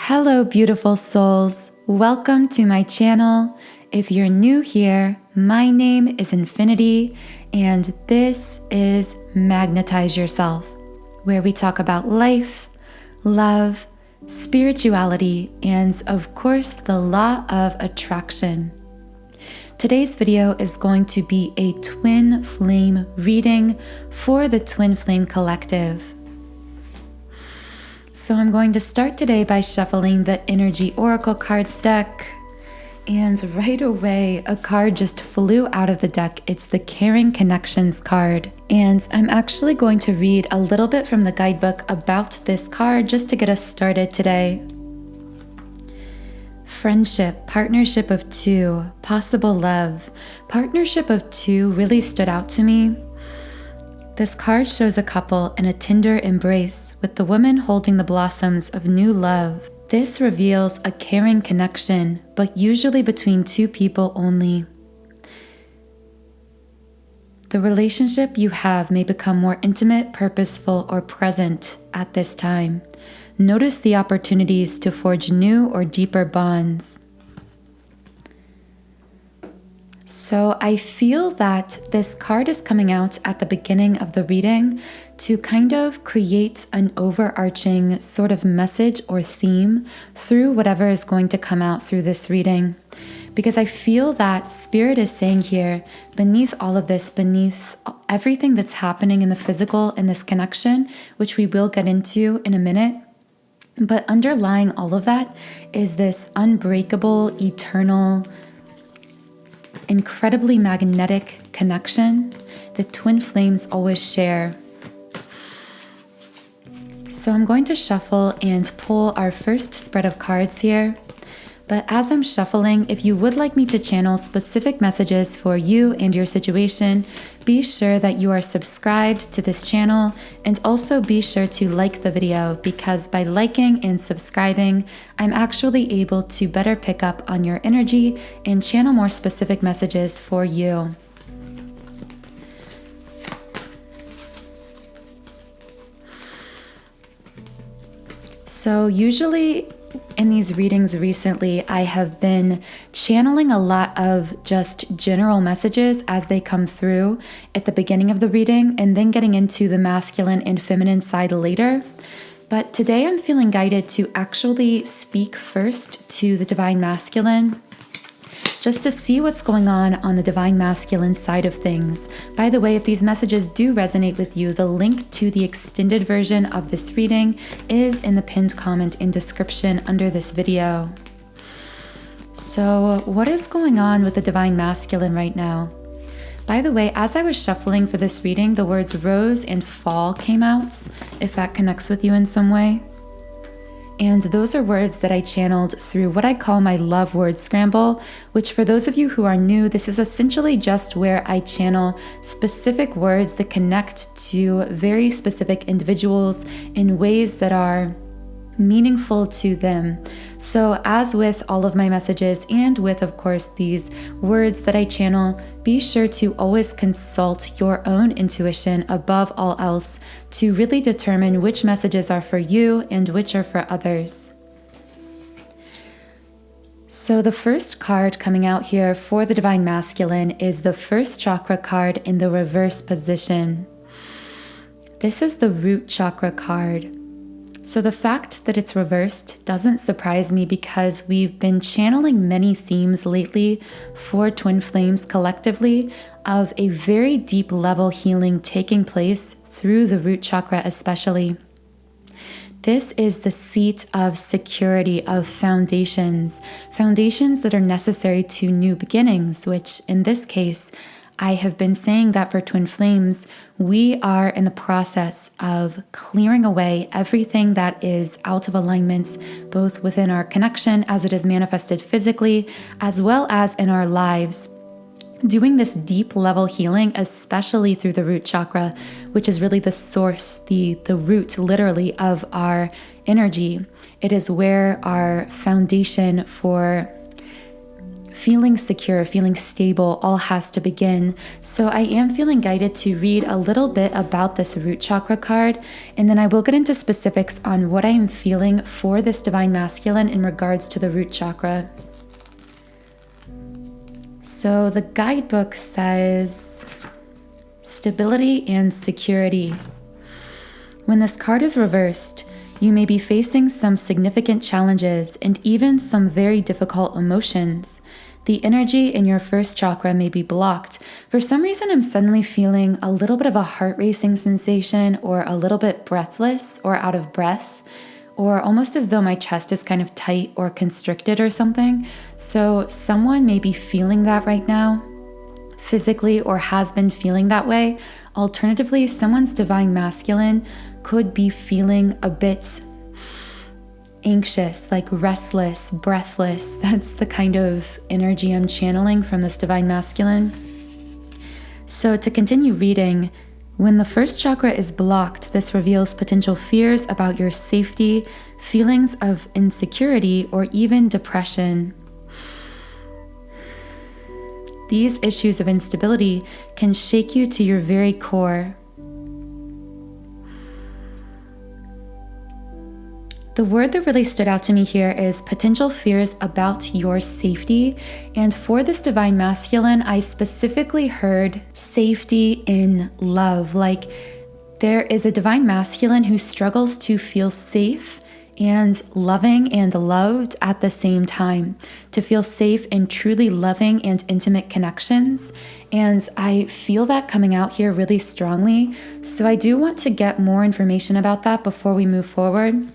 Hello, beautiful souls. Welcome to my channel. If you're new here, my name is Infinity, and this is Magnetize Yourself, where we talk about life, love, spirituality, and of course, the law of attraction. Today's video is going to be a twin flame reading for the Twin Flame Collective. So I'm going to start today by shuffling the Energy Oracle cards deck. And right away, a card just flew out of the deck. It's the Caring Connections card. And I'm actually going to read a little bit from the guidebook about this card just to get us started today. Friendship, partnership of two, possible love. Partnership of two really stood out to me. This card shows a couple in a tender embrace with the woman holding the blossoms of new love. This reveals a caring connection, but usually between two people only. The relationship you have may become more intimate, purposeful, or present at this time. Notice the opportunities to forge new or deeper bonds. So I feel that this card is coming out at the beginning of the reading to kind of create an overarching sort of message or theme through whatever is going to come out through this reading. Because I feel that Spirit is saying here, beneath all of this, beneath everything that's happening in the physical in this connection, which we will get into in a minute, but underlying all of that is this unbreakable, eternal, incredibly magnetic connection that twin flames always share. So I'm going to shuffle and pull our first spread of cards here. But as I'm shuffling, if you would like me to channel specific messages for you and your situation, be sure that you are subscribed to this channel, and also be sure to like the video, because by liking and subscribing, I'm actually able to better pick up on your energy and channel more specific messages for you. So usually in these readings recently, I have been channeling a lot of just general messages as they come through at the beginning of the reading, and then getting into the masculine and feminine side later. But today I'm feeling guided to actually speak first to the Divine Masculine, just to see what's going on the Divine Masculine side of things. By the way, if these messages do resonate with you, the link to the extended version of this reading is in the pinned comment in description under this video. So what is going on with the Divine Masculine right now? By the way, as I was shuffling for this reading, the words rose and fall came out, if that connects with you in some way. And those are words that I channeled through what I call my love word scramble, which for those of you who are new, this is essentially just where I channel specific words that connect to very specific individuals in ways that are meaningful to them. So as with all of my messages, and with, of course, these words that I channel, be sure to always consult your own intuition above all else to really determine which messages are for you and which are for others. So the first card coming out here for the Divine Masculine is the first chakra card in the reverse position. This is the root chakra card. So the fact that it's reversed doesn't surprise me, because we've been channeling many themes lately for twin flames collectively of a very deep level healing taking place through the root chakra especially. This is the seat of security, of foundations that are necessary to new beginnings, which in this case, I have been saying that for twin flames, we are in the process of clearing away everything that is out of alignment, both within our connection as it is manifested physically, as well as in our lives. Doing this deep level healing, especially through the root chakra, which is really the source, the root literally of our energy. It is where our foundation for feeling secure, feeling stable, all has to begin. So I am feeling guided to read a little bit about this root chakra card, and then I will get into specifics on what I am feeling for this divine masculine in regards to the root chakra. So the guidebook says stability and security. When this card is reversed, you may be facing some significant challenges and even some very difficult emotions. The energy in your first chakra may be blocked. For some reason, I'm suddenly feeling a little bit of a heart racing sensation, or a little bit breathless or out of breath, or almost as though my chest is kind of tight or constricted or something. So someone may be feeling that right now, physically, or has been feeling that way. Alternatively, someone's divine masculine could be feeling a bit anxious, like restless, breathless. That's the kind of energy I'm channeling from this divine masculine. So to continue reading, when the first chakra is blocked, this reveals potential fears about your safety, feelings of insecurity, or even depression. These issues of instability can shake you to your very core. The word that really stood out to me here is potential fears about your safety. And for this divine masculine, I specifically heard safety in love. Like there is a divine masculine who struggles to feel safe and loving and loved at the same time, to feel safe in truly loving and intimate connections. And I feel that coming out here really strongly. So I do want to get more information about that before we move forward.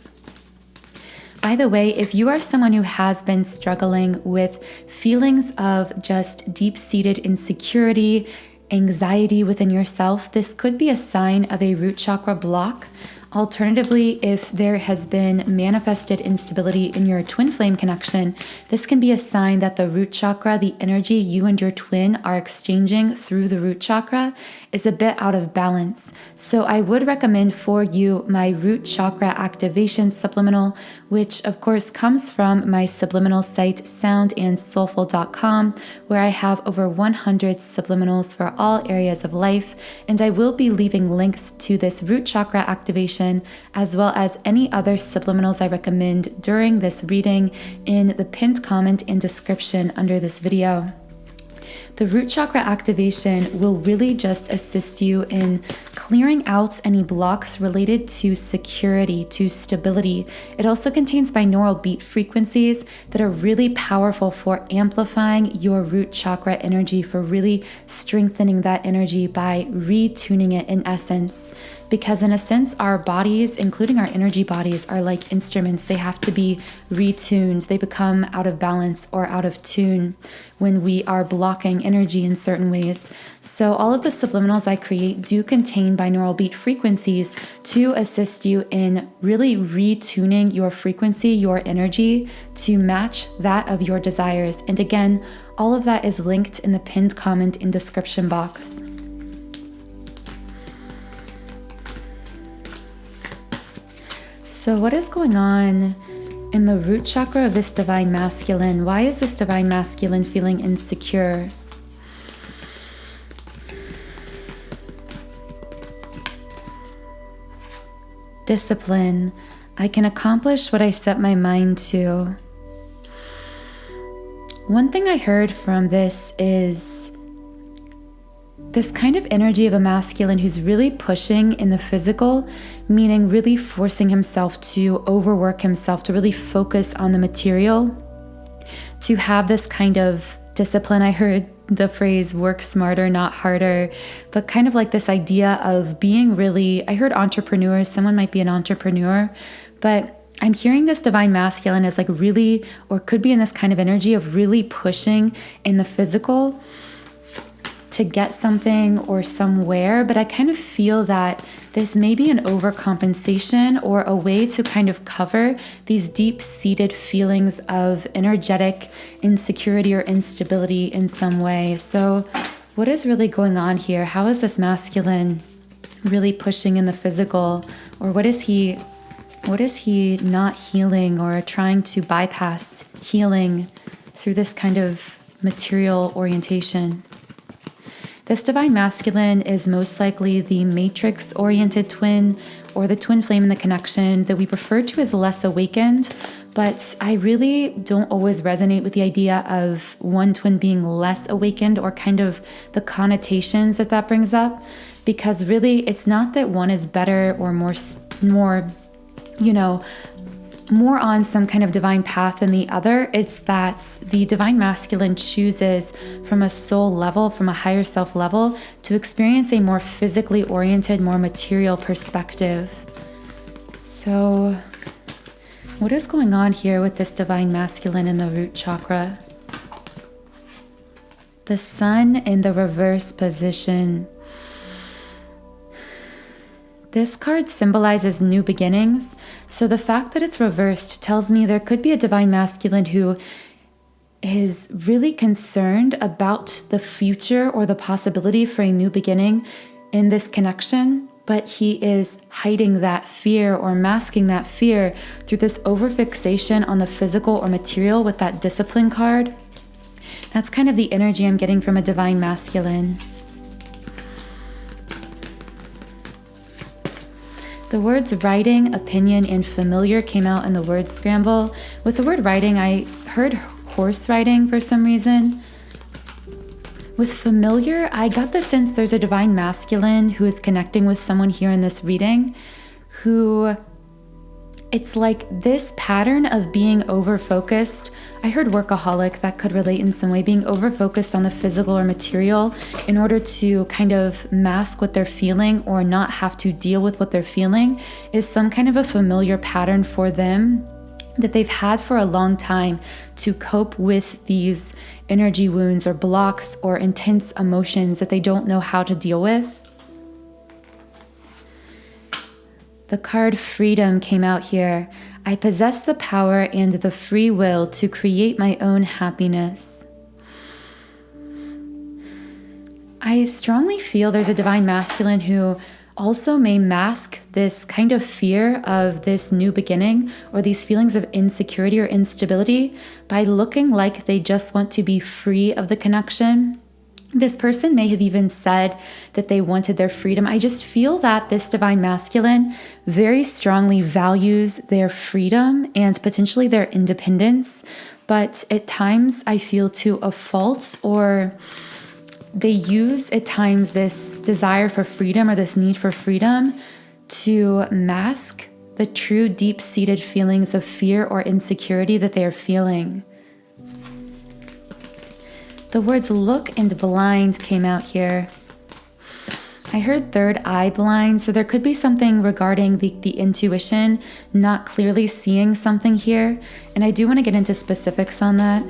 Either way, if you are someone who has been struggling with feelings of just deep-seated insecurity, anxiety within yourself, this could be a sign of a root chakra block. Alternatively, if there has been manifested instability in your twin flame connection, this can be a sign that the root chakra, the energy you and your twin are exchanging through the root chakra, is a bit out of balance. So I would recommend for you my root chakra activation subliminal, which of course comes from my subliminal site soundandsoulful.com, where I have over 100 subliminals for all areas of life. And I will be leaving links to this root chakra activation as well as any other subliminals I recommend during this reading in the pinned comment and description under this video. The root chakra activation will really just assist you in clearing out any blocks related to security, to stability. It also contains binaural beat frequencies that are really powerful for amplifying your root chakra energy, for really strengthening that energy by retuning it in essence. Because in a sense, our bodies, including our energy bodies, are like instruments. They have to be retuned. They become out of balance or out of tune when we are blocking energy in certain ways. So all of the subliminals I create do contain binaural beat frequencies to assist you in really retuning your frequency, your energy, to match that of your desires. And again, all of that is linked in the pinned comment and description box. So what is going on in the root chakra of this divine masculine? Why is this divine masculine feeling insecure? Discipline. I can accomplish what I set my mind to. One thing I heard from this is this kind of energy of a masculine who's really pushing in the physical, meaning really forcing himself to overwork himself, to really focus on the material, to have this kind of discipline. I heard the phrase work smarter, not harder, but kind of like this idea of being really, I heard entrepreneurs, someone might be an entrepreneur, but I'm hearing this divine masculine as like really, or could be in this kind of energy of really pushing in the physical to get something or somewhere. But I kind of feel that this may be an overcompensation or a way to kind of cover these deep-seated feelings of energetic insecurity or instability in some way. So what is really going on here? How is this masculine really pushing in the physical? Or what is he not healing or trying to bypass healing through this kind of material orientation. This divine masculine is most likely the matrix-oriented twin, or the twin flame in the connection that we refer to as less awakened, but I really don't always resonate with the idea of one twin being less awakened, or kind of the connotations that brings up, because really it's not that one is better or more, more on some kind of divine path than the other. It's that the divine masculine chooses from a soul level, from a higher self level, to experience a more physically oriented, more material perspective. So what is going on here with this divine masculine in the root chakra? The sun in the reverse position. This card symbolizes new beginnings, so the fact that it's reversed tells me there could be a divine masculine who is really concerned about the future or the possibility for a new beginning in this connection, but he is hiding that fear or masking that fear through this overfixation on the physical or material with that discipline card. That's kind of the energy I'm getting from a divine masculine. The words writing, opinion, and familiar came out in the word scramble. With the word writing, I heard horse riding for some reason. With familiar, I got the sense there's a divine masculine who is connecting with someone here in this reading who, it's like this pattern of being over-focused. I heard workaholic, that could relate in some way, being over-focused on the physical or material in order to kind of mask what they're feeling or not have to deal with what they're feeling is some kind of a familiar pattern for them that they've had for a long time to cope with these energy wounds or blocks or intense emotions that they don't know how to deal with. The card freedom came out here. I possess the power and the free will to create my own happiness. I strongly feel there's a divine masculine who also may mask this kind of fear of this new beginning or these feelings of insecurity or instability by looking like they just want to be free of the connection. This person may have even said that they wanted their freedom. I just feel that this divine masculine very strongly values their freedom and potentially their independence, but at times I feel to a fault, or they use at times this desire for freedom or this need for freedom to mask the true deep-seated feelings of fear or insecurity that they are feeling. The words look and blind came out here. I heard third eye blind, so there could be something regarding the intuition, not clearly seeing something here, and I do want to get into specifics on that.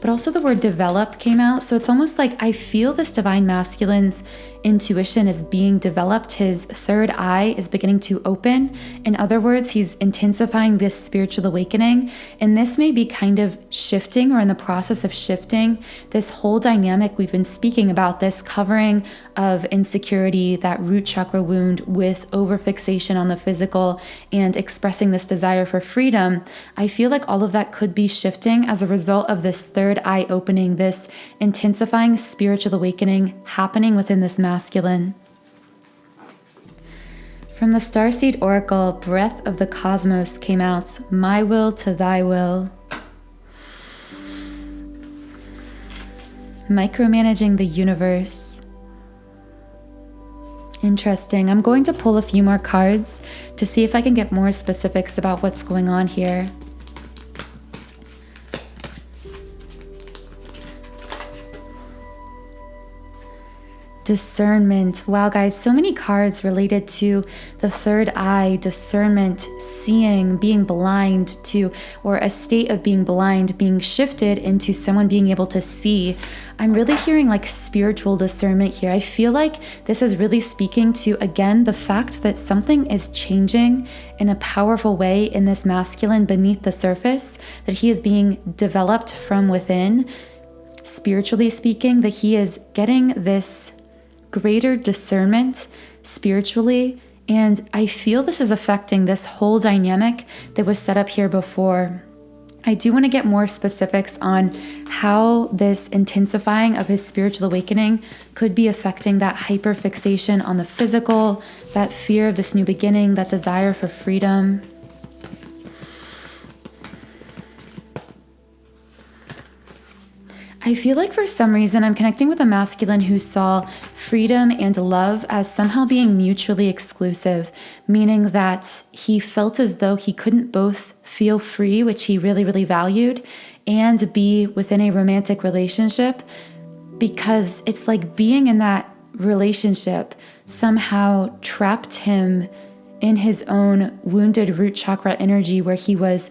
But also the word develop came out, so it's almost like I feel this divine masculine's intuition is being developed. His third eye is beginning to open. In other words, he's intensifying this spiritual awakening, and this may be kind of shifting or in the process of shifting this whole dynamic we've been speaking about, this covering of insecurity, that root chakra wound with overfixation on the physical and expressing this desire for freedom. I feel like all of that could be shifting as a result of this third eye opening, this intensifying spiritual awakening happening within this masculine. From the Starseed Oracle, Breath of the Cosmos came out, my will to thy will. Micromanaging the universe. Interesting. I'm going to pull a few more cards to see if I can get more specifics about what's going on here. Discernment. Wow, guys, so many cards related to the third eye, discernment, seeing, being blind to, or a state of being blind, being shifted into someone being able to see. I'm really hearing like spiritual discernment here. I feel like this is really speaking to, again, the fact that something is changing in a powerful way in this masculine beneath the surface, that he is being developed from within, spiritually speaking, that he is getting this greater discernment spiritually, and I feel this is affecting this whole dynamic that was set up here before. I do want to get more specifics on how this intensifying of his spiritual awakening could be affecting that hyperfixation on the physical, that fear of this new beginning, that desire for freedom. I feel like for some reason I'm connecting with a masculine who saw freedom and love as somehow being mutually exclusive, meaning that he felt as though he couldn't both feel free, which he really, really valued, and be within a romantic relationship, because it's like being in that relationship somehow trapped him in his own wounded root chakra energy, where he was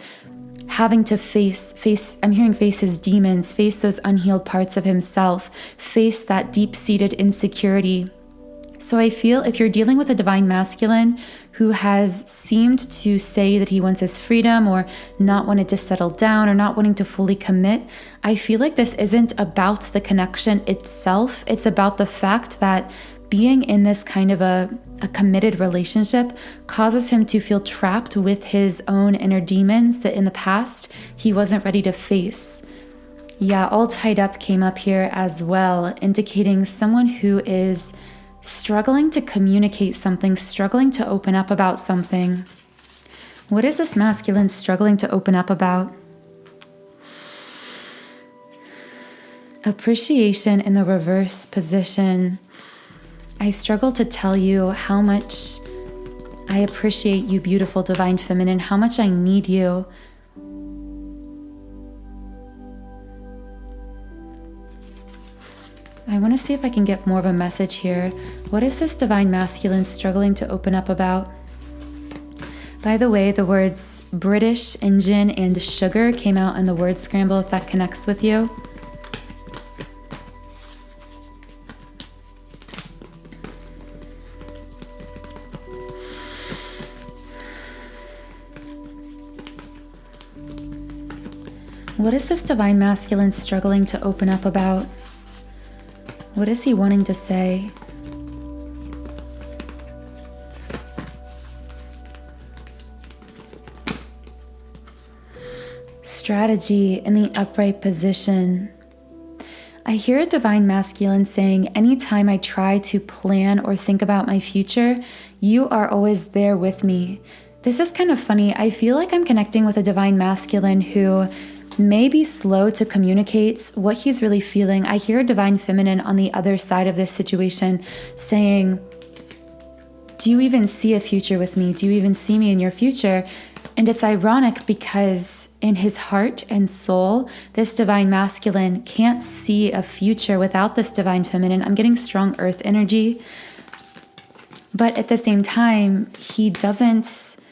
having to face his demons, face those unhealed parts of himself, face that deep-seated insecurity. So I feel if you're dealing with a divine masculine who has seemed to say that he wants his freedom, or not wanted to settle down, or not wanting to fully commit, I feel like this isn't about the connection itself. It's about the fact that being in this kind of a committed relationship causes him to feel trapped with his own inner demons that in the past he wasn't ready to face. Yeah, all tied up came up here as well, indicating someone who is struggling to communicate something, struggling to open up about something. What is this masculine struggling to open up about? Appreciation in the reverse position. I struggle to tell you how much I appreciate you, beautiful divine feminine, how much I need you. I want to see if I can get more of a message here. What is this divine masculine struggling to open up about? By the way, the words British, engine, and sugar came out in the word scramble, if that connects with you. What is this divine masculine struggling to open up about? What is he wanting to say? Strategy in the upright position. I hear a divine masculine saying, anytime I try to plan or think about my future, you are always there with me. This is kind of funny. I feel like I'm connecting with a divine masculine who may be slow to communicate what he's really feeling. I hear a divine feminine on the other side of this situation saying, do you even see a future with me? Do you even see me in your future? And it's ironic because in his heart and soul, this divine masculine can't see a future without this divine feminine. I'm getting strong earth energy. But at the same time, he doesn't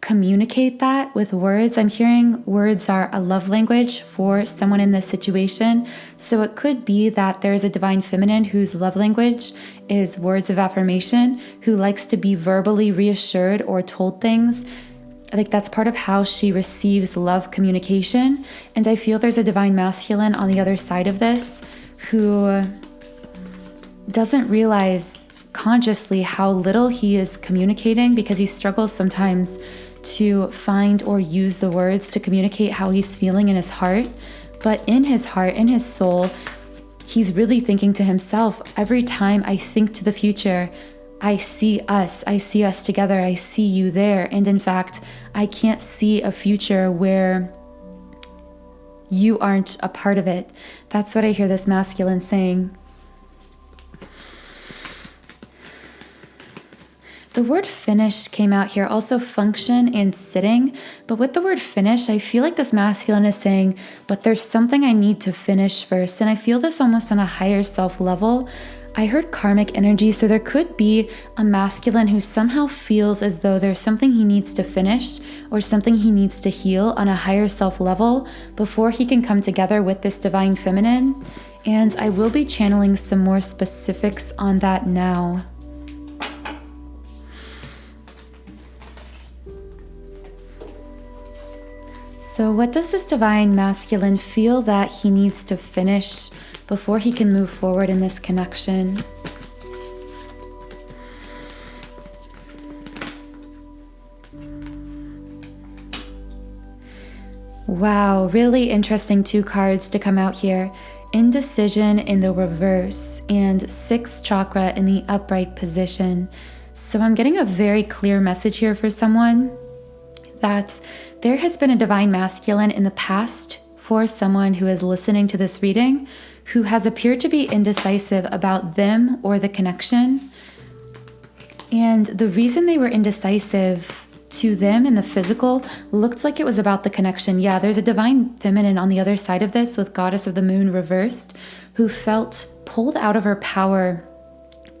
communicate that with words. I'm hearing words are a love language for someone in this situation. So it could be that there's a divine feminine whose love language is words of affirmation, who likes to be verbally reassured or told things. Like that's part of how she receives love communication. And I feel there's a divine masculine on the other side of this who doesn't realize consciously how little he is communicating, because he struggles sometimes to find or use the words to communicate how he's feeling in his heart. But in his heart, in his soul, he's really thinking to himself, every time I think to the future, I see us together, I see you there. And in fact, I can't see a future where you aren't a part of it. That's what I hear this masculine saying. The word finish came out here, also function and sitting. But with the word finish, I feel like this masculine is saying, but there's something I need to finish first. And I feel this almost on a higher self level. I heard karmic energy, so there could be a masculine who somehow feels as though there's something he needs to finish or something he needs to heal on a higher self level before he can come together with this divine feminine. And I will be channeling some more specifics on that now. So what does this divine masculine feel that he needs to finish before he can move forward in this connection? Wow, really interesting 2 cards to come out here. Indecision in the reverse and 6th chakra in the upright position. So I'm getting a very clear message here for someone that there has been a divine masculine in the past for someone who is listening to this reading who has appeared to be indecisive about them or the connection. And the reason they were indecisive to them in the physical looked like it was about the connection. Yeah, there's a divine feminine on the other side of this with goddess of the moon reversed who felt pulled out of her power,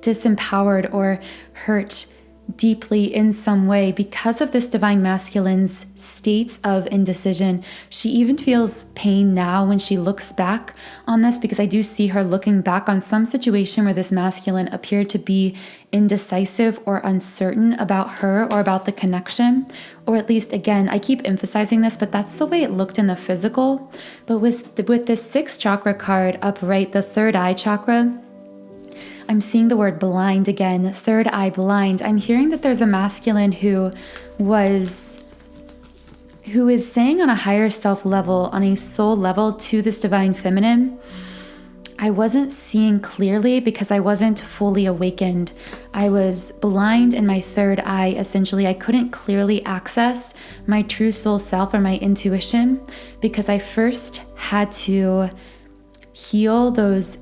disempowered, or hurt deeply in some way because of this divine masculine's states of indecision. She even feels pain now when she looks back on this, because I do see her looking back on some situation where this masculine appeared to be indecisive or uncertain about her or about the connection. Or at least, again, I keep emphasizing this, but that's the way it looked in the physical. But with this 6th chakra card upright, the 3rd eye chakra, I'm seeing the word blind again, 3rd eye blind. I'm hearing that there's a masculine who is saying on a higher self level, on a soul level to this divine feminine, I wasn't seeing clearly because I wasn't fully awakened. I was blind in my 3rd eye. Essentially, I couldn't clearly access my true soul self or my intuition because I first had to heal those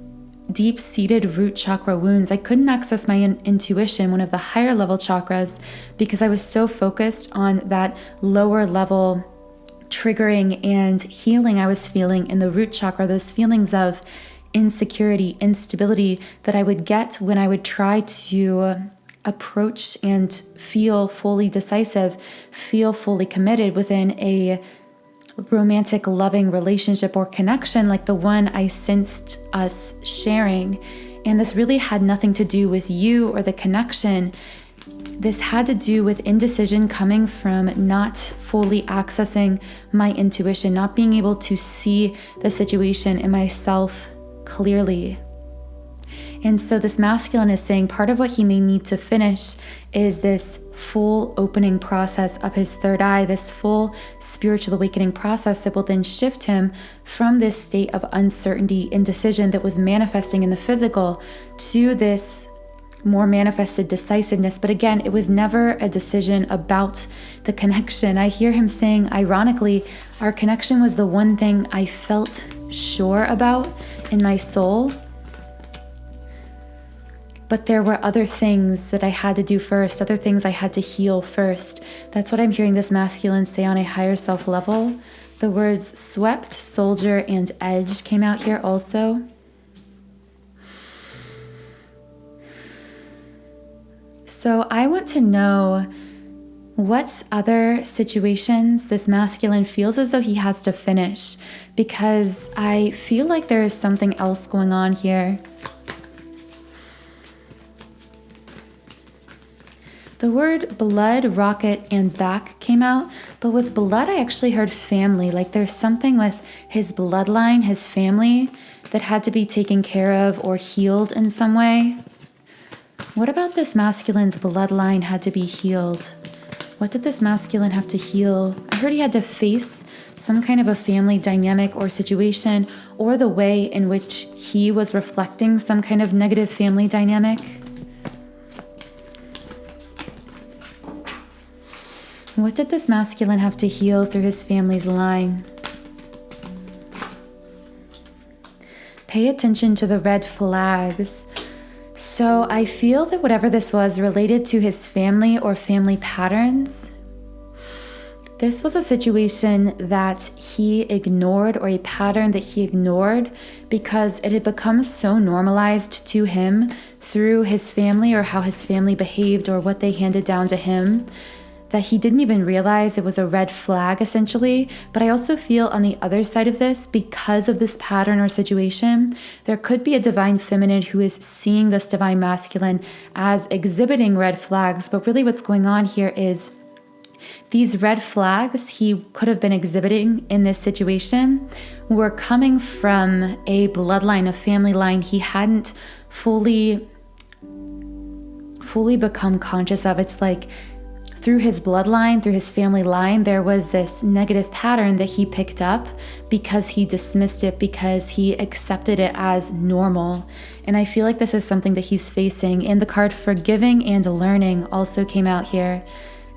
deep-seated root chakra wounds. I couldn't access my intuition, one of the higher level chakras, because I was so focused on that lower level triggering and healing I was feeling in the root chakra, those feelings of insecurity, instability that I would get when I would try to approach and feel fully decisive, feel fully committed within a romantic, loving relationship or connection like the one I sensed us sharing. And this really had nothing to do with you or the connection. This had to do with indecision coming from not fully accessing my intuition, not being able to see the situation and myself clearly. And so this masculine is saying part of what he may need to finish is this full opening process of his 3rd eye, this full spiritual awakening process that will then shift him from this state of uncertainty, indecision that was manifesting in the physical to this more manifested decisiveness. But again, it was never a decision about the connection. I hear him saying, ironically, our connection was the one thing I felt sure about in my soul. But there were other things that I had to do first, other things I had to heal first. That's what I'm hearing this masculine say on a higher self level. The words swept, soldier, and edge came out here also. So I want to know what other situations this masculine feels as though he has to finish, because I feel like there is something else going on here. The word blood, rocket, and back came out, but with blood I actually heard family, like there's something with his bloodline, his family, that had to be taken care of or healed in some way. What about this masculine's bloodline had to be healed? What did this masculine have to heal? I heard he had to face some kind of a family dynamic or situation, or the way in which he was reflecting some kind of negative family dynamic. What did this masculine have to heal through his family's line? Pay attention to the red flags. So I feel that whatever this was related to his family or family patterns, this was a situation that he ignored, or a pattern that he ignored because it had become so normalized to him through his family or how his family behaved or what they handed down to him, that he didn't even realize it was a red flag, essentially. But I also feel on the other side of this, because of this pattern or situation, there could be a divine feminine who is seeing this divine masculine as exhibiting red flags. But really what's going on here is these red flags he could have been exhibiting in this situation were coming from a bloodline, a family line he hadn't fully become conscious of. It's like through his bloodline, through his family line, there was this negative pattern that he picked up because he dismissed it, because he accepted it as normal. And I feel like this is something that he's facing. And the card Forgiving and Learning also came out here.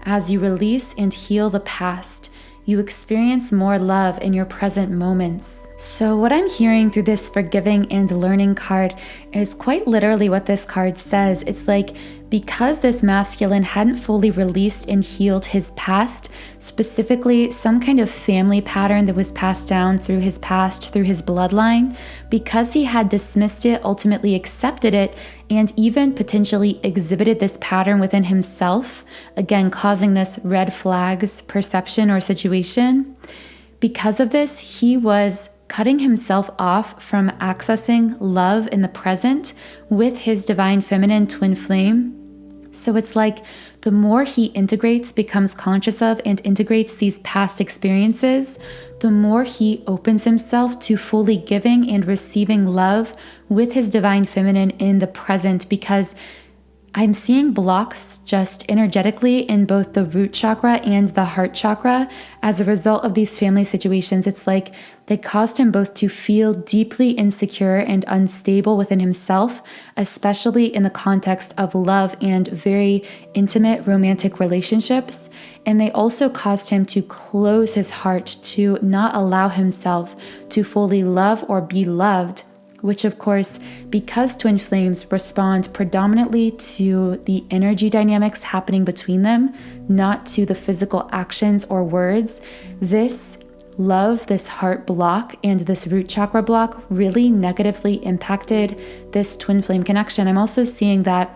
As you release and heal the past, you experience more love in your present moments. So what I'm hearing through this Forgiving and Learning card is quite literally what this card says. It's like, because this masculine hadn't fully released and healed his past, specifically some kind of family pattern that was passed down through his past, through his bloodline, because he had dismissed it, ultimately accepted it, and even potentially exhibited this pattern within himself, again, causing this red flags perception or situation. Because of this, he was cutting himself off from accessing love in the present with his divine feminine twin flame. So it's like the more he integrates, becomes conscious of, and integrates these past experiences, the more he opens himself to fully giving and receiving love with his divine feminine in the present, because I'm seeing blocks just energetically in both the root chakra and the heart chakra as a result of these family situations. It's like they caused him both to feel deeply insecure and unstable within himself, especially in the context of love and very intimate romantic relationships. And they also caused him to close his heart, to not allow himself to fully love or be loved, which of course, because twin flames respond predominantly to the energy dynamics happening between them, not to the physical actions or words, this love, this heart block, and this root chakra block really negatively impacted this twin flame connection. I'm also seeing that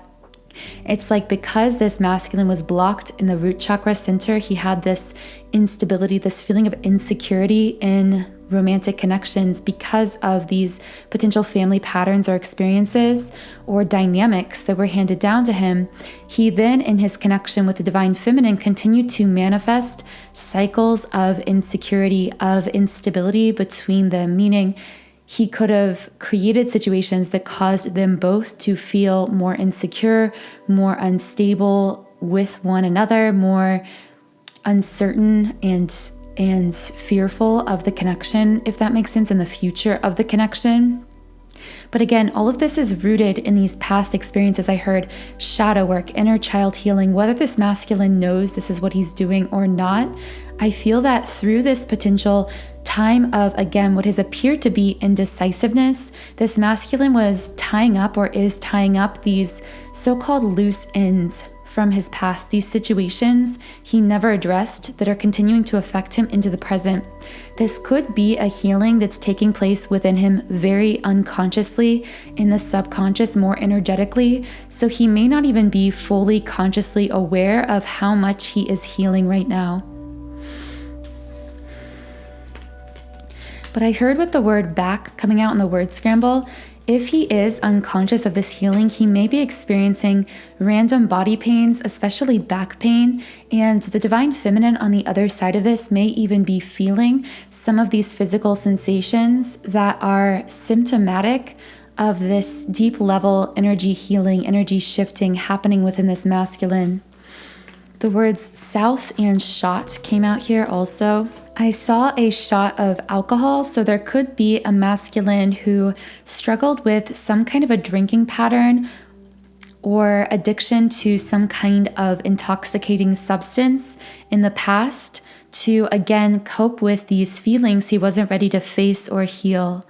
it's like, because this masculine was blocked in the root chakra center, he had this instability, this feeling of insecurity in romantic connections because of these potential family patterns or experiences or dynamics that were handed down to him. He then, in his connection with the divine feminine, continued to manifest cycles of insecurity, of instability between them, meaning he could have created situations that caused them both to feel more insecure, more unstable with one another, more uncertain and fearful of the connection, if that makes sense, in the future of the connection. But again, all of this is rooted in these past experiences. I heard shadow work, inner child healing. Whether this masculine knows this is what he's doing or not, I feel that through this potential time of, again, what has appeared to be indecisiveness, this masculine was tying up or is tying up these so-called loose ends from his past, these situations he never addressed that are continuing to affect him into the present. This could be a healing that's taking place within him very unconsciously, in the subconscious, more energetically, so he may not even be fully consciously aware of how much he is healing right now. But I heard with the word back coming out in the word scramble, if he is unconscious of this healing, he may be experiencing random body pains, especially back pain, and the divine feminine on the other side of this may even be feeling some of these physical sensations that are symptomatic of this deep level energy healing, energy shifting happening within this masculine. The words south and shot came out here also. I saw a shot of alcohol, so there could be a masculine who struggled with some kind of a drinking pattern or addiction to some kind of intoxicating substance in the past to, again, cope with these feelings he wasn't ready to face or heal.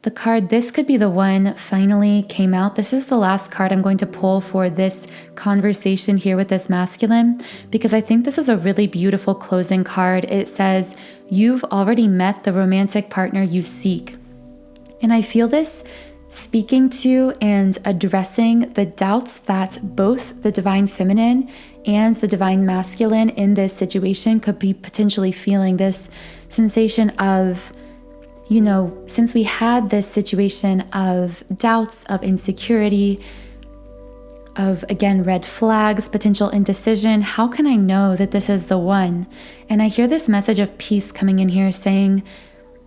The card, this could be the one, finally came out. This is the last card I'm going to pull for this conversation here with this masculine, because I think this is a really beautiful closing card. It says, you've already met the romantic partner you seek. And I feel this speaking to and addressing the doubts that both the divine feminine and the divine masculine in this situation could be potentially feeling, this sensation of, you know, since we had this situation of doubts, of insecurity, of, again, red flags, potential indecision, how can I know that this is the one? And I hear this message of peace coming in here saying,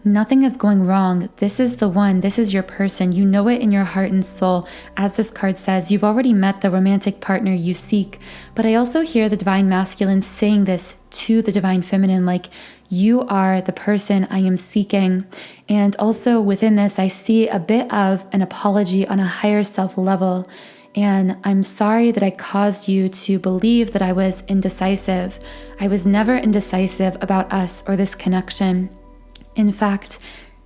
Nothing is going wrong. This is the one. This is your person. You know it in your heart and soul. As this card says, you've already met the romantic partner you seek. But I also hear the Divine Masculine saying this to the Divine Feminine, like, you are the person I am seeking. And also within this, I see a bit of an apology on a higher self level. And I'm sorry that I caused you to believe that I was indecisive. I was never indecisive about us or this connection. In fact,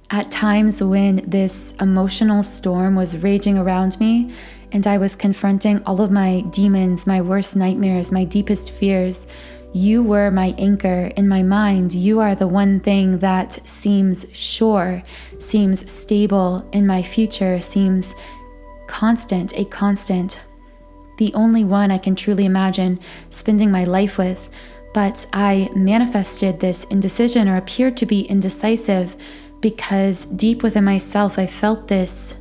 at times when this emotional storm was raging around me and I was confronting all of my demons, my worst nightmares, my deepest fears, you were my anchor in my mind. You are the one thing that seems sure, seems stable in my future, seems constant, a constant, the only one I can truly imagine spending my life with. But I manifested this indecision, or appeared to be indecisive, because deep within myself, I felt this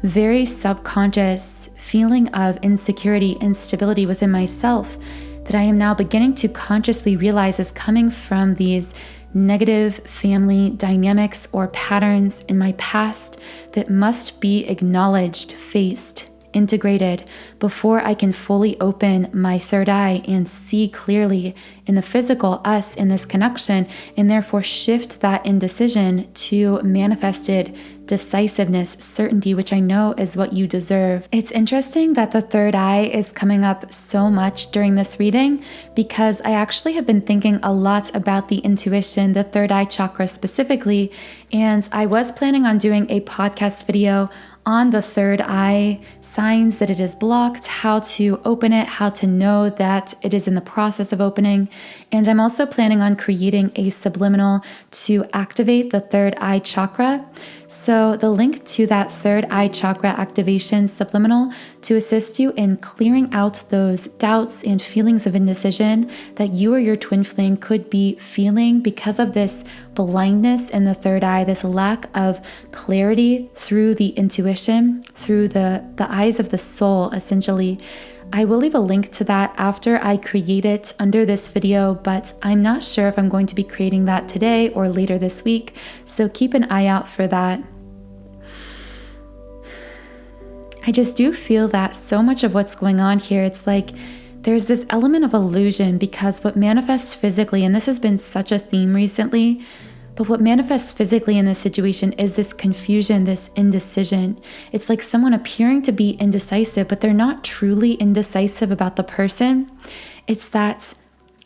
very subconscious feeling of insecurity, instability within myself that I am now beginning to consciously realize is coming from these negative family dynamics or patterns in my past that must be acknowledged, faced, integrated before I can fully open my third eye and see clearly in the physical us in this connection, and therefore shift that indecision to manifested decisiveness, certainty, which I know is what you deserve. It's interesting that the third eye is coming up so much during this reading, because I actually have been thinking a lot about the intuition, the third eye chakra specifically, and I was planning on doing a podcast video on the third eye, signs that it is blocked, how to open it, how to know that it is in the process of opening. And I'm also planning on creating a subliminal to activate the third eye chakra. So the link to that third eye chakra activation subliminal to assist you in clearing out those doubts and feelings of indecision that you or your twin flame could be feeling because of this blindness in the third eye, this lack of clarity through the intuition, through the eyes of the soul, essentially. I will leave a link to that after I create it under this video, but I'm not sure if I'm going to be creating that today or later this week, so keep an eye out for that. I just do feel that so much of what's going on here, it's like there's this element of illusion, because what manifests physically, and this has been such a theme recently, but what manifests physically in this situation is this confusion, this indecision. It's like someone appearing to be indecisive, but they're not truly indecisive about the person. It's that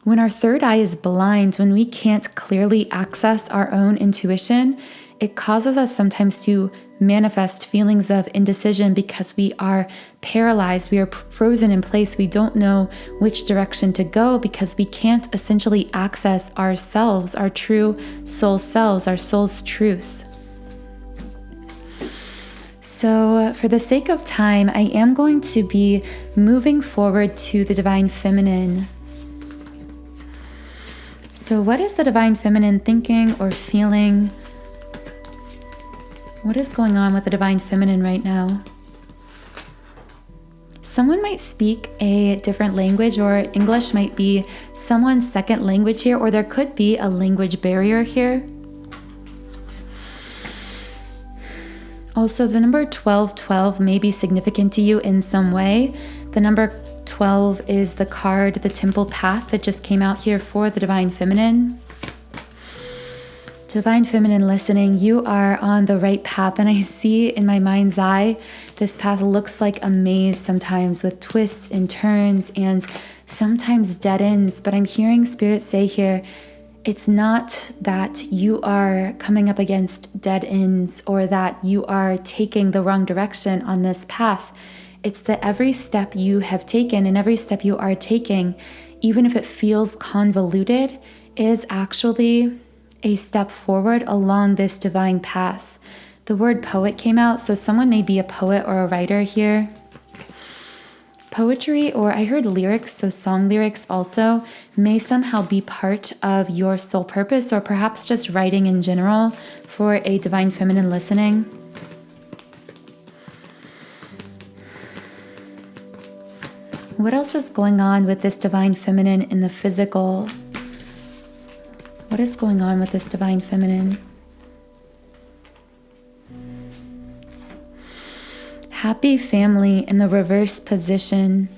when our third eye is blind, when we can't clearly access our own intuition, it causes us sometimes to manifest feelings of indecision because we are paralyzed, we are frozen in place, we don't know which direction to go because we can't essentially access ourselves, our true soul selves, our soul's truth. So for the sake of time, I am going to be moving forward to the Divine Feminine. So what is the Divine Feminine thinking or feeling? What is going on with the Divine Feminine right now? Someone might speak a different language, or English might be someone's second language here, or there could be a language barrier here. Also, the number 1212 may be significant to you in some way. The number 12 is the card, the Temple Path, that just came out here for the Divine Feminine. Divine Feminine listening, you are on the right path, and I see in my mind's eye, this path looks like a maze sometimes with twists and turns and sometimes dead ends, but I'm hearing Spirit say here, it's not that you are coming up against dead ends or that you are taking the wrong direction on this path. It's that every step you have taken and every step you are taking, even if it feels convoluted, is actually a step forward along this divine path. The word poet came out, so someone may be a poet or a writer here. Poetry, or I heard lyrics, so song lyrics also, may somehow be part of your soul purpose, or perhaps just writing in general for a Divine Feminine listening. What else is going on with this Divine Feminine in the physical? What is going on with this Divine Feminine? Happy family in the reverse position.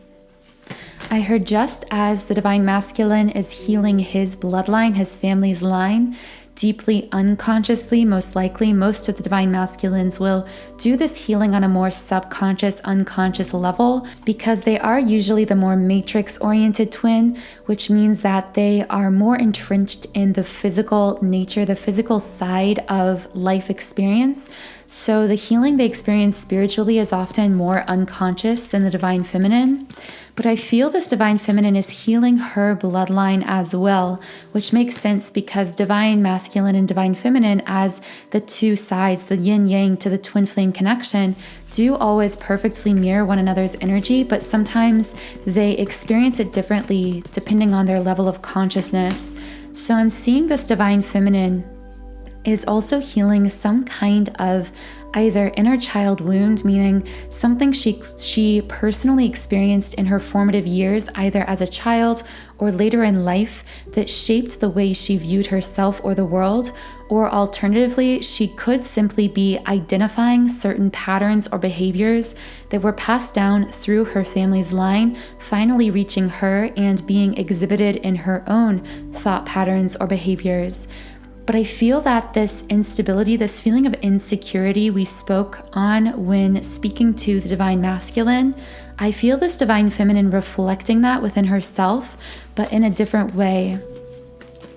I heard just as the Divine Masculine is healing his bloodline, his family's line, deeply unconsciously, most likely, most of the Divine Masculines will do this healing on a more subconscious, unconscious level because they are usually the more matrix-oriented twin, which means that they are more entrenched in the physical nature, the physical side of life experience. So the healing they experience spiritually is often more unconscious than the Divine Feminine. But I feel this Divine Feminine is healing her bloodline as well, which makes sense because Divine Masculine and Divine Feminine, as the two sides, the yin-yang to the twin flame connection, do always perfectly mirror one another's energy, but sometimes they experience it differently depending on their level of consciousness. So I'm seeing this Divine Feminine is also healing some kind of either inner child wound, meaning something she personally experienced in her formative years, either as a child or later in life, that shaped the way she viewed herself or the world. Or alternatively, she could simply be identifying certain patterns or behaviors that were passed down through her family's line, finally reaching her and being exhibited in her own thought patterns or behaviors. But I feel that this instability, this feeling of insecurity we spoke on when speaking to the Divine Masculine, I feel this Divine Feminine reflecting that within herself, but in a different way.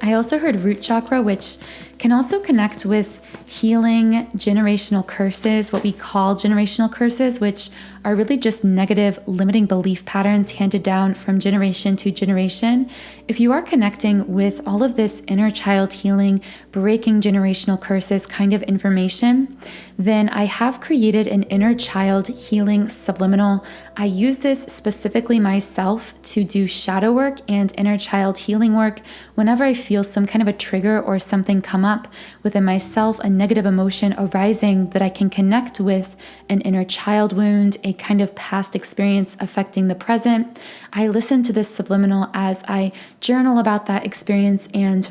I also heard root chakra, which can also connect with healing generational curses, what we call generational curses, which are really just negative limiting belief patterns handed down from generation to generation. If you are connecting with all of this inner child healing, breaking generational curses kind of information, then I have created an inner child healing subliminal. I use this specifically myself to do shadow work and inner child healing work whenever I feel some kind of a trigger or something come up within myself, a negative emotion arising that I can connect with an inner child wound, a kind of past experience affecting the present. I listen to this subliminal as I journal about that experience and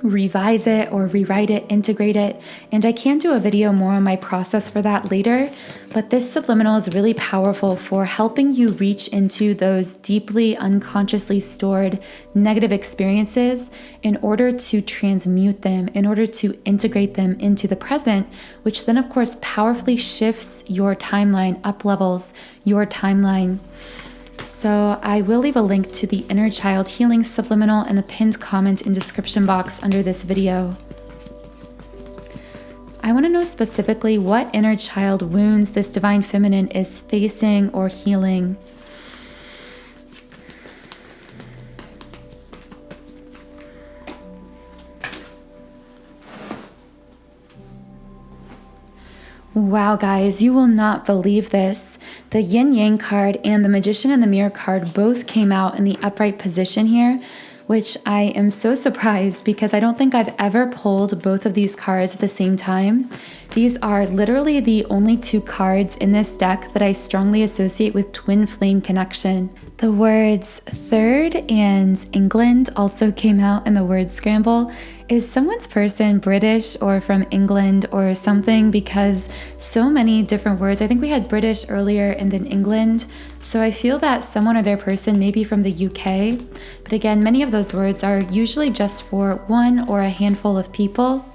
revise it or rewrite it, integrate it. And I can do a video more on my process for that later, but this subliminal is really powerful for helping you reach into those deeply unconsciously stored negative experiences in order to transmute them, in order to integrate them into the present, which then of course powerfully shifts your timeline, up levels your timeline. So I will leave a link to the inner child healing subliminal in the pinned comment in description box under this video. I want to know specifically what inner child wounds this Divine Feminine is facing or healing. Wow, guys, you will not believe this. The Yin Yang card and the Magician in the Mirror card both came out in the upright position here, which I am so surprised because I don't think I've ever pulled both of these cards at the same time. These are literally the only two cards in this deck that I strongly associate with twin flame connection. The words third and England also came out in the word scramble. Is someone's person British or from England or something? Because so many different words. I think we had British earlier and then England. So I feel that someone or their person may be from the UK. But again, many of those words are usually just for one or a handful of people.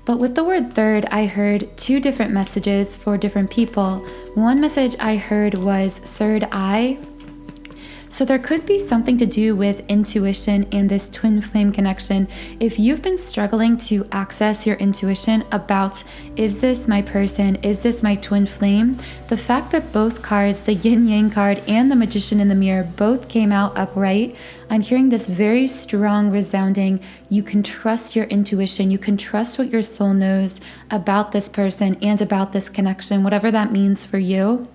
But with the word third, I heard two different messages for different people. One message I heard was third eye. So there could be something to do with intuition and this twin flame connection. If you've been struggling to access your intuition about, is this my person? Is this my twin flame? The fact that both cards, the Yin Yang card and the Magician in the Mirror, both came out upright, I'm hearing this very strong, resounding, you can trust your intuition, you can trust what your soul knows about this person and about this connection, whatever that means for you.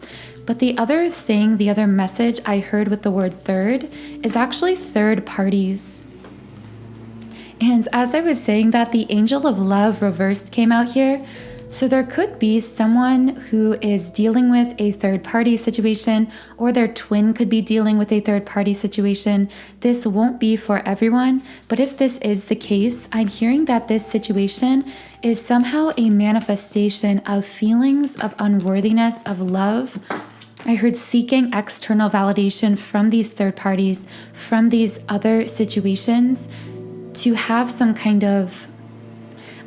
But the other thing, the other message I heard with the word third is actually third parties. And as I was saying that, the Angel of Love reversed came out here. So there could be someone who is dealing with a third-party situation, or their twin could be dealing with a third-party situation. This won't be for everyone, but if this is the case, I'm hearing that this situation is somehow a manifestation of feelings of unworthiness of love. I heard seeking external validation from these third parties, from these other situations, to have some kind of,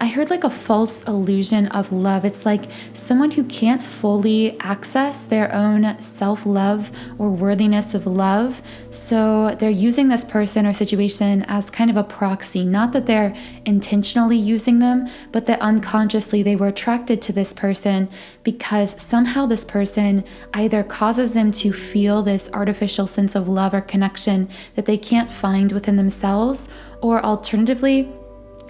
I heard like a false illusion of love. It's like someone who can't fully access their own self-love or worthiness of love. So they're using this person or situation as kind of a proxy. Not that they're intentionally using them, but that unconsciously they were attracted to this person because somehow this person either causes them to feel this artificial sense of love or connection that they can't find within themselves, or alternatively,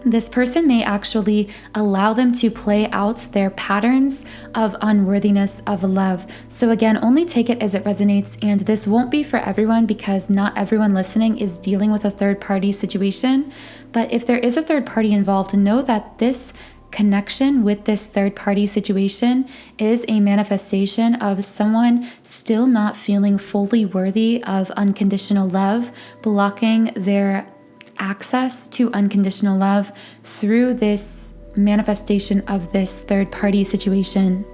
this person may actually allow them to play out their patterns of unworthiness of love. So again, only take it as it resonates, and this won't be for everyone because not everyone listening is dealing with a third-party situation. But if there is a third party involved, know that this connection with this third-party situation is a manifestation of someone still not feeling fully worthy of unconditional love, blocking their access to unconditional love through this manifestation of this third-party situation.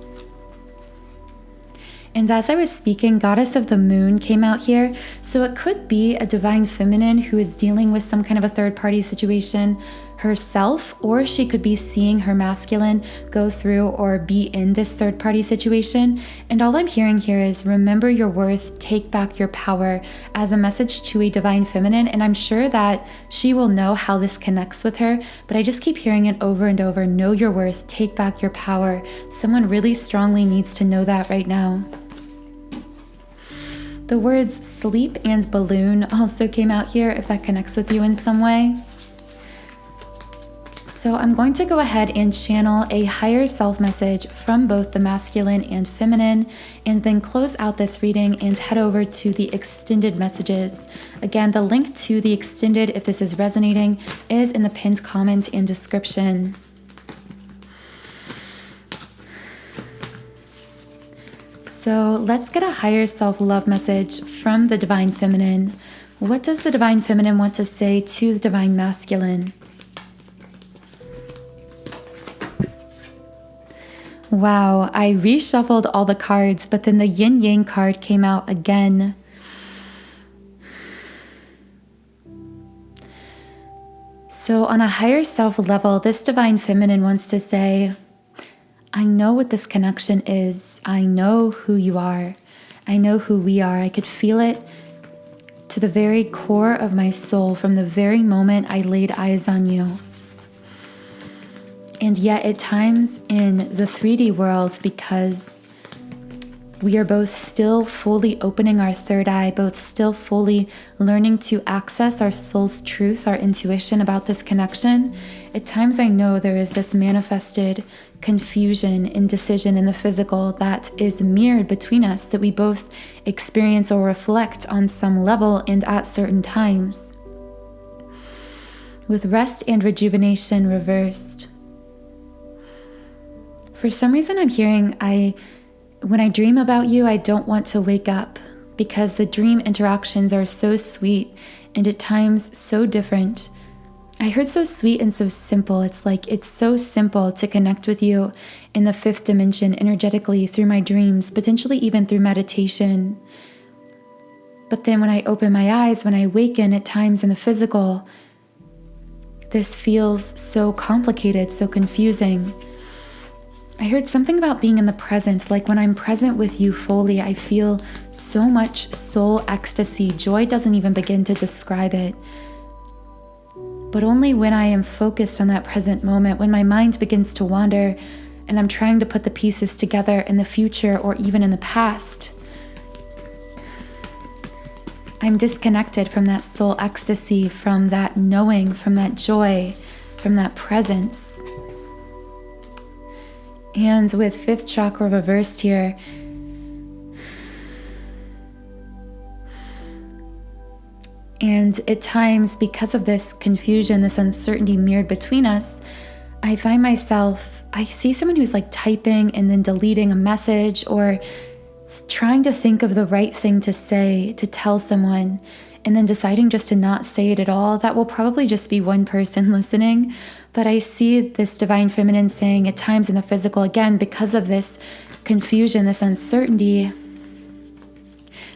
And as I was speaking, Goddess of the Moon came out here. So it could be a divine feminine who is dealing with some kind of a third-party situation herself, or she could be seeing her masculine go through or be in this third-party situation. And all I'm hearing here is remember your worth, take back your power, as a message to a divine feminine. And I'm sure that she will know how this connects with her, but I just keep hearing it over and over. Know your worth, take back your power. Someone really strongly needs to know that right now. The words sleep and balloon also came out here, if that connects with you in some way. So I'm going to go ahead and channel a higher self message from both the masculine and feminine, and then close out this reading and head over to the extended messages. Again, the link to the extended, if this is resonating, is in the pinned comment and description. So let's get a higher self-love message from the divine feminine. What does the divine feminine want to say to the divine masculine? Wow, I reshuffled all the cards, but then the yin yang card came out again. So on a higher self level, this divine feminine wants to say, I know what this connection is. I know who you are. I know who we are. I could feel it to the very core of my soul from the very moment I laid eyes on you. And yet at times in the 3D world, because we are both still fully opening our third eye, both still fully learning to access our soul's truth, our intuition about this connection, at times I know there is this manifested confusion, indecision in the physical that is mirrored between us, that we both experience or reflect on some level and at certain times. With rest and rejuvenation reversed. For some reason I'm hearing, when I dream about you, I don't want to wake up, because the dream interactions are so sweet and at times so different. I heard so sweet and so simple. It's like it's so simple to connect with you in the fifth dimension energetically through my dreams, potentially even through meditation. But then when I open my eyes, when I awaken at times in the physical, this feels so complicated, so confusing. I heard something about being in the present, like when I'm present with you fully, I feel so much soul ecstasy. Joy doesn't even begin to describe it. But only when I am focused on that present moment, when my mind begins to wander and I'm trying to put the pieces together in the future or even in the past, I'm disconnected from that soul ecstasy, from that knowing, from that joy, from that presence. And with fifth chakra reversed here, and at times, because of this confusion, this uncertainty mirrored between us, I find myself I see someone who's like typing and then deleting a message or trying to think of the right thing to say, to tell someone, and then deciding just to not say it at all. That will probably just be one person listening. But I see this divine feminine saying at times in the physical, again, because of this confusion, this uncertainty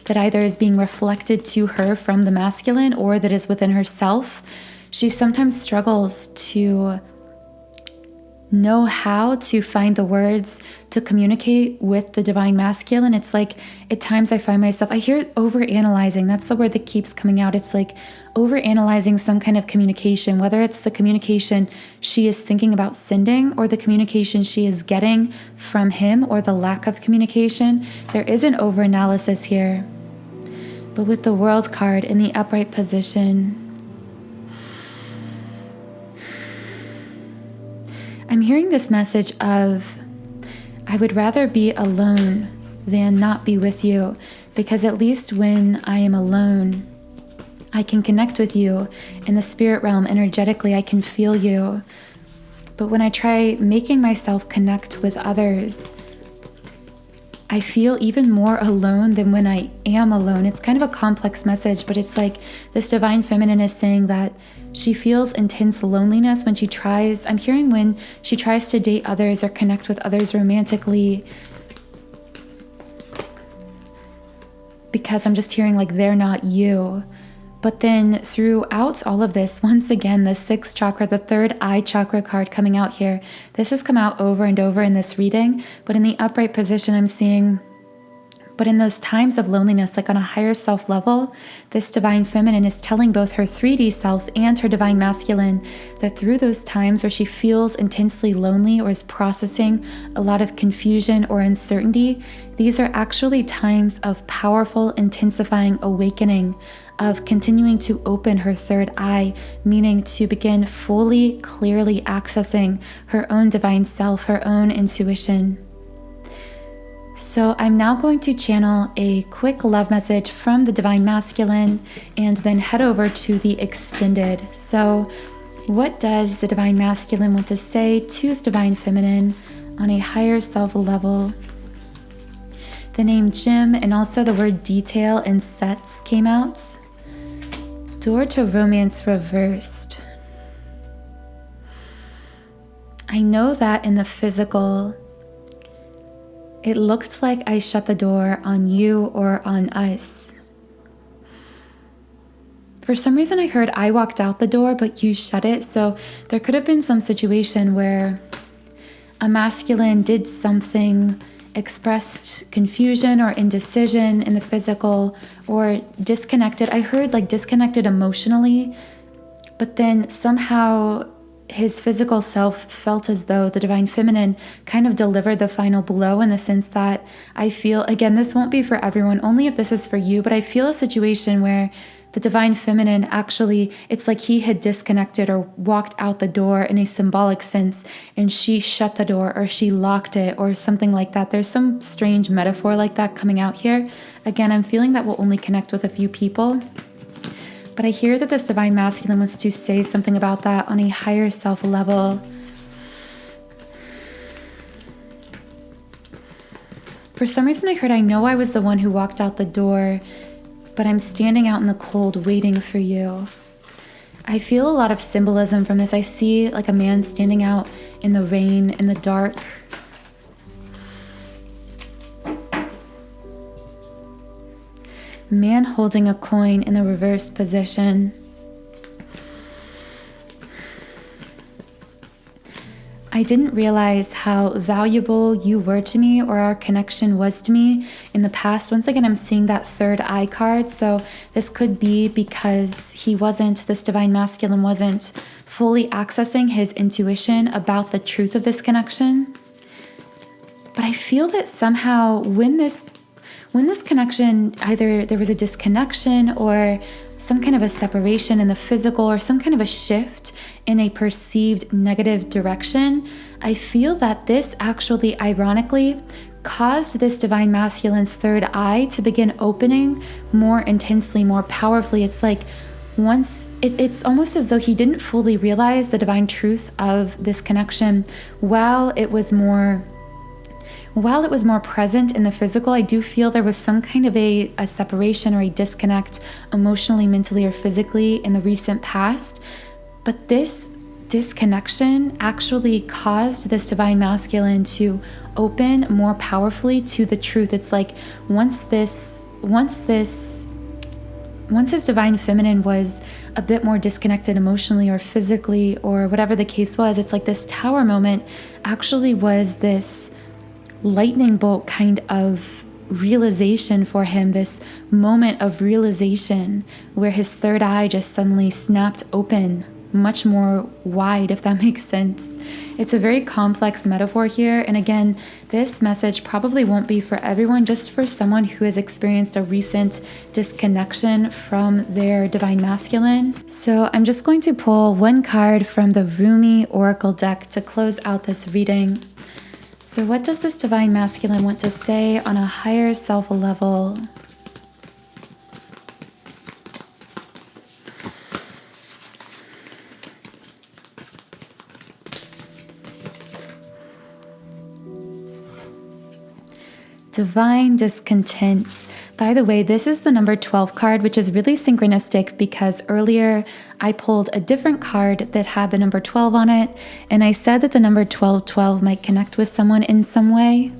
that either is being reflected to her from the masculine or that is within herself, she sometimes struggles to know how to find the words to communicate with the divine masculine. It's like at times I find myself, I hear overanalyzing. That's the word that keeps coming out. It's like overanalyzing some kind of communication, whether it's the communication she is thinking about sending or the communication she is getting from him or the lack of communication. There is an overanalysis here. But with the World card in the upright position, I'm hearing this message of, I would rather be alone than not be with you, because at least when I am alone, I can connect with you in the spirit realm energetically. I can feel you. But when I try making myself connect with others, I feel even more alone than when I am alone. It's kind of a complex message, but it's like this divine feminine is saying that she feels intense loneliness when she tries, I'm hearing when she tries to date others or connect with others romantically, because I'm just hearing like they're not you. But then throughout all of this, once again, the sixth chakra, the third eye chakra card coming out here, this has come out over and over in this reading, but in the upright position, I'm seeing, but in those times of loneliness, like on a higher self level, this divine feminine is telling both her 3D self and her divine masculine that through those times where she feels intensely lonely or is processing a lot of confusion or uncertainty, these are actually times of powerful, intensifying awakening, of continuing to open her third eye, meaning to begin fully, clearly accessing her own divine self, her own intuition. So I'm now going to channel a quick love message from the divine masculine and then head over to the extended. So what does the divine masculine want to say to the divine feminine on a higher self level? The name Jim and also the word detail and sets came out. Door to romance reversed. I know that in the physical, it looked like I shut the door on you or on us. For some reason I heard I walked out the door, but you shut it. So there could have been some situation where a masculine did something, expressed confusion or indecision in the physical, or disconnected. I heard like disconnected emotionally, but then somehow his physical self felt as though the divine feminine kind of delivered the final blow, in the sense that I feel, again, this won't be for everyone, only if this is for you, but I feel a situation where the divine feminine actually, it's like he had disconnected or walked out the door in a symbolic sense, and she shut the door or she locked it or something like that. There's some strange metaphor like that coming out here. Again, I'm feeling that will only connect with a few people. But I hear that this divine masculine wants to say something about that on a higher self level. For some reason I heard, I know I was the one who walked out the door, but I'm standing out in the cold waiting for you. I feel a lot of symbolism from this. I see like a man standing out in the rain, in the dark. Man holding a coin in the reverse position. I didn't realize how valuable you were to me, or our connection was to me in the past. Once again, I'm seeing that third eye card. So this could be because this divine masculine wasn't fully accessing his intuition about the truth of this connection. But I feel that somehow when this connection, either there was a disconnection or some kind of a separation in the physical, or some kind of a shift in a perceived negative direction, I feel that this actually, ironically, caused this divine masculine's third eye to begin opening more intensely, more powerfully. It's like it's almost as though he didn't fully realize the divine truth of this connection while it was more present in the physical. I do feel there was some kind of a separation or a disconnect emotionally, mentally, or physically in the recent past. But this disconnection actually caused this divine masculine to open more powerfully to the truth. It's like once his divine feminine was a bit more disconnected emotionally or physically or whatever the case was, it's like this tower moment actually was this lightning bolt kind of realization for him, this moment of realization where his third eye just suddenly snapped open much more wide, if that makes sense. It's a very complex metaphor here, and again, this message probably won't be for everyone, just for someone who has experienced a recent disconnection from their divine masculine. So I'm just going to pull one card from the Rumi Oracle deck to close out this reading. So what does this divine masculine want to say on a higher self level? Divine discontent. By the way, this is the number 12 card, which is really synchronistic because earlier I pulled a different card that had the number 12 on it, and I said that the number 1212 might connect with someone in some way.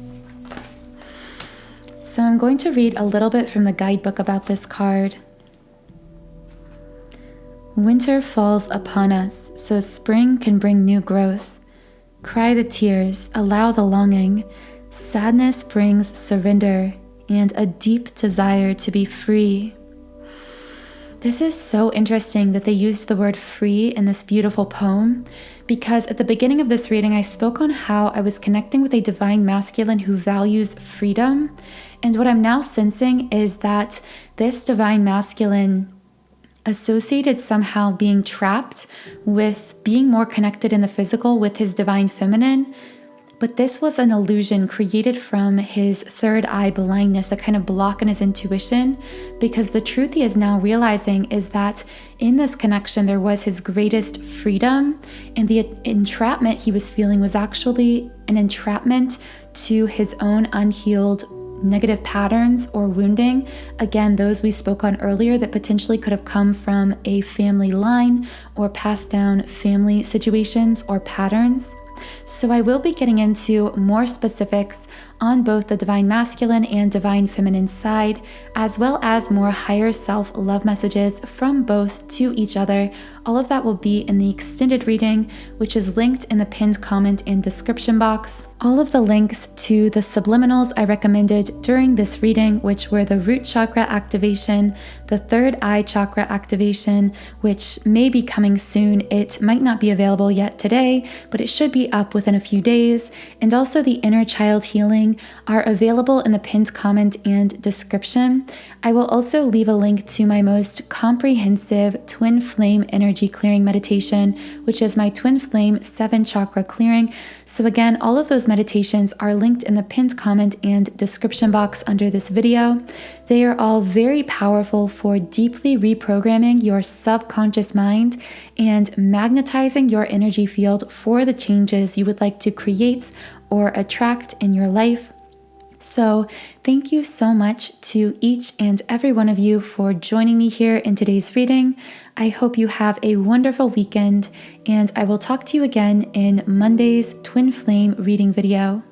So I'm going to read a little bit from the guidebook about this card. Winter falls upon us, so spring can bring new growth. Cry the tears, allow the longing. Sadness brings surrender and a deep desire to be free. This is so interesting that they used the word free in this beautiful poem, because at the beginning of this reading, I spoke on how I was connecting with a divine masculine who values freedom. And what I'm now sensing is that this divine masculine associated somehow being trapped with being more connected in the physical with his divine feminine. But this was an illusion created from his third eye blindness, a kind of block in his intuition, because the truth he is now realizing is that in this connection, there was his greatest freedom, and the entrapment he was feeling was actually an entrapment to his own unhealed negative patterns or wounding. Again, those we spoke on earlier that potentially could have come from a family line or passed down family situations or patterns. So I will be getting into more specifics on both the divine masculine and divine feminine side, as well as more higher self-love messages from both to each other. All of that will be in the extended reading, which is linked in the pinned comment and description box. All of the links to the subliminals I recommended during this reading, which were the root chakra activation, the third eye chakra activation, which may be coming soon. It might not be available yet today, but it should be up within a few days, and also the inner child healing are available in the pinned comment and description. I will also leave a link to my most comprehensive twin flame energy clearing meditation, which is my twin flame 7 chakra clearing. So again, all of those meditations are linked in the pinned comment and description box under this video. They are all very powerful for deeply reprogramming your subconscious mind and magnetizing your energy field for the changes you would like to create or attract in your life. So thank you so much to each and every one of you for joining me here in today's reading. I hope you have a wonderful weekend, and I will talk to you again in Monday's Twin Flame reading video.